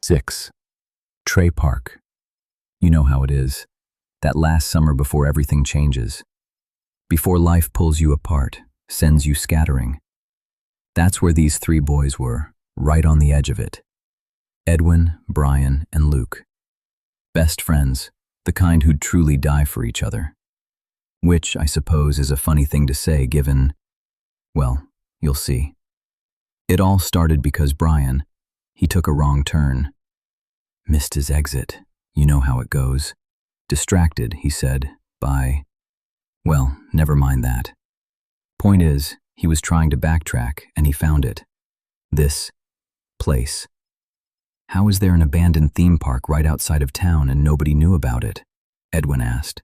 6. Trey Park. You know how it is. That last summer before everything changes. Before life pulls you apart, sends you scattering. That's where these three boys were, right on the edge of it. Edwin, Brian, and Luke. Best friends, the kind who'd truly die for each other. Which, I suppose, is a funny thing to say given, well, you'll see. It all started because Brian, he took a wrong turn. Missed his exit. You know how it goes. Distracted, he said, by... well, never mind that. Point is, he was trying to backtrack, and he found it. This place. How is there an abandoned theme park right outside of town and nobody knew about it? Edwin asked.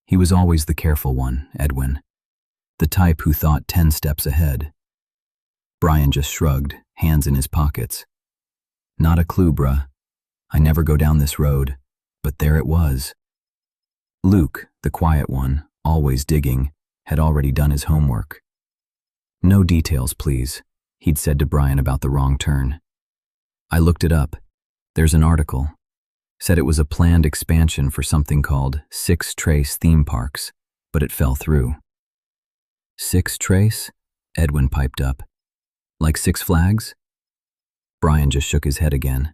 He was always the careful one, Edwin. The type who thought 10 steps ahead. Brian just shrugged, hands in his pockets. Not a clue, bruh. I never go down this road, but there it was. Luke, the quiet one, always digging, had already done his homework. No details, please, he'd said to Brian about the wrong turn. I looked it up. There's an article. Said it was a planned expansion for something called 6 Trace Theme Parks, but it fell through. 6 Trace? Edwin piped up. Like 6 Flags? Brian just shook his head again.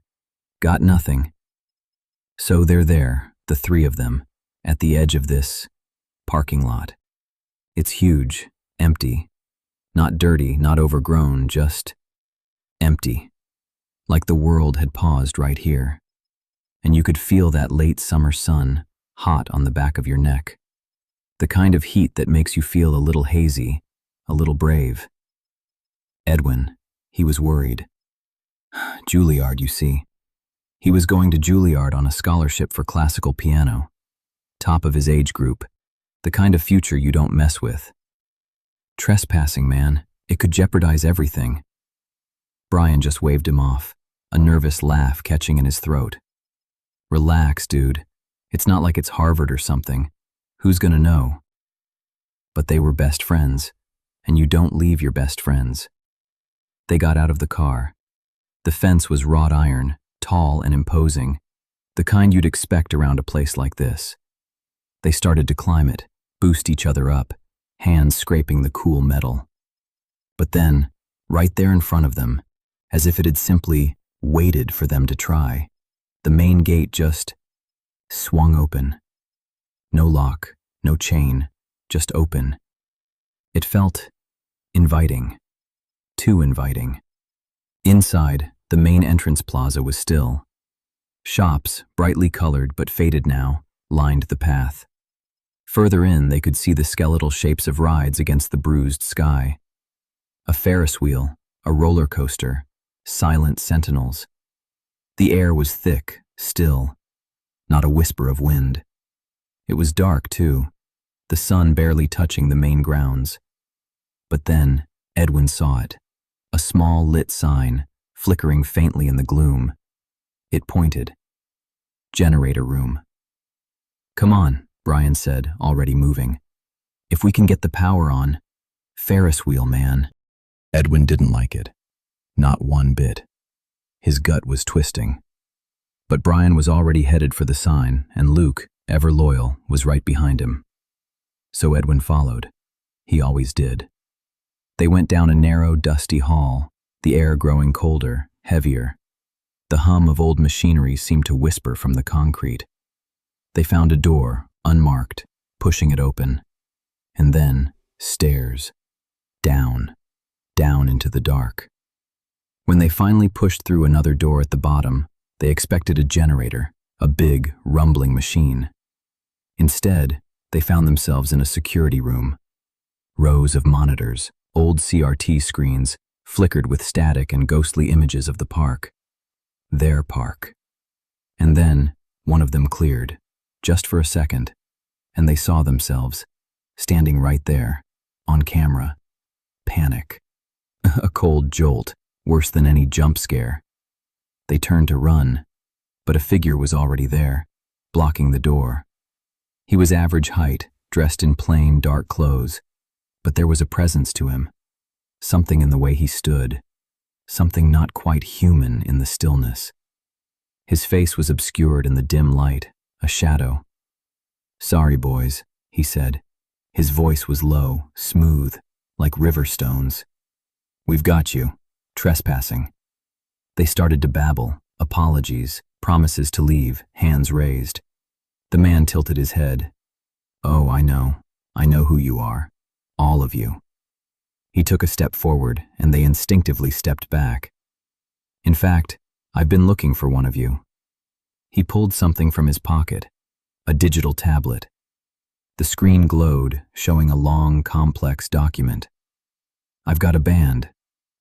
Got nothing. So they're there, the three of them, at the edge of this parking lot. It's huge, empty. Not dirty, not overgrown, just empty. Like the world had paused right here. And you could feel that late summer sun, hot on the back of your neck. The kind of heat that makes you feel a little hazy, a little brave. Edwin, he was worried. Juilliard, you see. He was going to Juilliard on a scholarship for classical piano. Top of his age group. The kind of future you don't mess with. Trespassing, man. It could jeopardize everything. Brian just waved him off, a nervous laugh catching in his throat. Relax, dude. It's not like it's Harvard or something. Who's gonna know? But they were best friends, and you don't leave your best friends. They got out of the car. The fence was wrought iron, tall and imposing, the kind you'd expect around a place like this. They started to climb it, boost each other up, hands scraping the cool metal. But then, right there in front of them, as if it had simply waited for them to try, the main gate just swung open. No lock, no chain, just open. It felt inviting, too inviting. Inside, the main entrance plaza was still. Shops, brightly colored but faded now, lined the path. Further in, they could see the skeletal shapes of rides against the bruised sky. A Ferris wheel, a roller coaster, silent sentinels. The air was thick, still, not a whisper of wind. It was dark, too, the sun barely touching the main grounds. But then, Edwin saw it, a small lit sign, flickering faintly in the gloom. It pointed. Generator room. Come on, Brian said, already moving. If we can get the power on. Ferris wheel, man. Edwin didn't like it. Not one bit. His gut was twisting. But Brian was already headed for the sign, and Luke, ever loyal, was right behind him. So Edwin followed. He always did. They went down a narrow, dusty hall, the air growing colder, heavier. The hum of old machinery seemed to whisper from the concrete. They found a door, unmarked, pushing it open. And then, stairs. Down, down into the dark. When they finally pushed through another door at the bottom, they expected a generator, a big, rumbling machine. Instead, they found themselves in a security room. Rows of monitors, old CRT screens, flickered with static and ghostly images of the park. Their park. And then, one of them cleared, just for a second, and they saw themselves, standing right there, on camera. Panic. A cold jolt, worse than any jump scare. They turned to run, but a figure was already there, blocking the door. He was average height, dressed in plain, dark clothes, but there was a presence to him. Something in the way he stood, something not quite human in the stillness. His face was obscured in the dim light, a shadow. "Sorry, boys," he said. His voice was low, smooth, like river stones. "We've got you. Trespassing." They started to babble, apologies, promises to leave, hands raised. The man tilted his head. "Oh, I know who you are. All of you." He took a step forward, and they instinctively stepped back. "In fact, I've been looking for one of you." He pulled something from his pocket, a digital tablet. The screen glowed, showing a long, complex document. "I've got a band,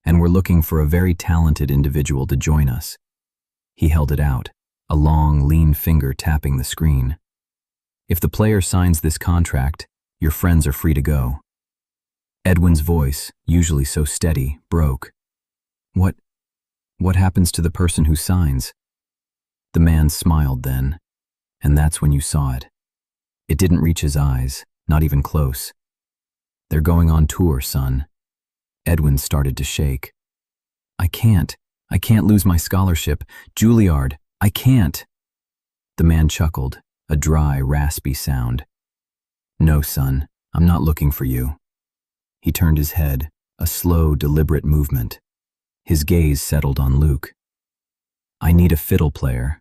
and we're looking for a very talented individual to join us." He held it out, a long, lean finger tapping the screen. "If the player signs this contract, your friends are free to go." Edwin's voice, usually so steady, broke. What happens to the person who signs?" The man smiled then, and that's when you saw it. It didn't reach his eyes, not even close. "They're going on tour, son." Edwin started to shake. I can't lose my scholarship. Juilliard, I can't." The man chuckled, a dry, raspy sound. "No, son, I'm not looking for you." He turned his head, a slow, deliberate movement. His gaze settled on Luke. "I need a fiddle player."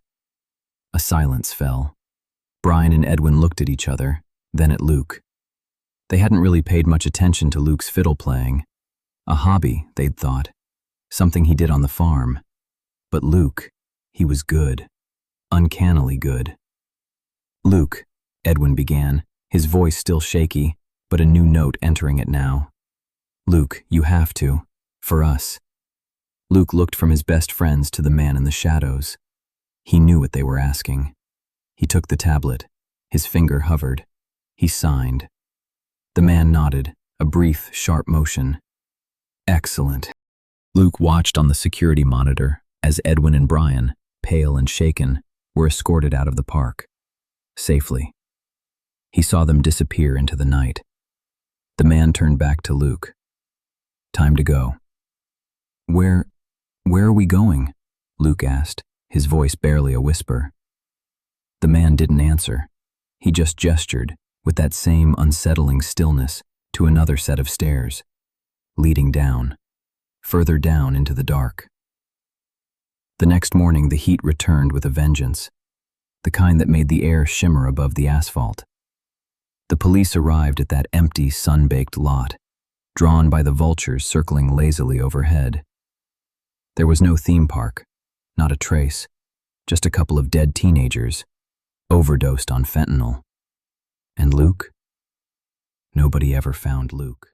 A silence fell. Brian and Edwin looked at each other, then at Luke. They hadn't really paid much attention to Luke's fiddle playing. A hobby, they'd thought. Something he did on the farm. But Luke, he was good. Uncannily good. "Luke," Edwin began, his voice still shaky, but a new note entering it now. "Luke, you have to. For us." Luke looked from his best friends to the man in the shadows. He knew what they were asking. He took the tablet. His finger hovered. He signed. The man nodded, a brief, sharp motion. "Excellent." Luke watched on the security monitor as Edwin and Brian, pale and shaken, were escorted out of the park. Safely. He saw them disappear into the night. The man turned back to Luke. "Time to go." Where are we going?" Luke asked, his voice barely a whisper. The man didn't answer. He just gestured, with that same unsettling stillness, to another set of stairs, leading down, further down into the dark. The next morning the heat returned with a vengeance, the kind that made the air shimmer above the asphalt. The police arrived at that empty, sun-baked lot, drawn by the vultures circling lazily overhead. There was no theme park, not a trace, just a couple of dead teenagers, overdosed on fentanyl. And Luke? Nobody ever found Luke.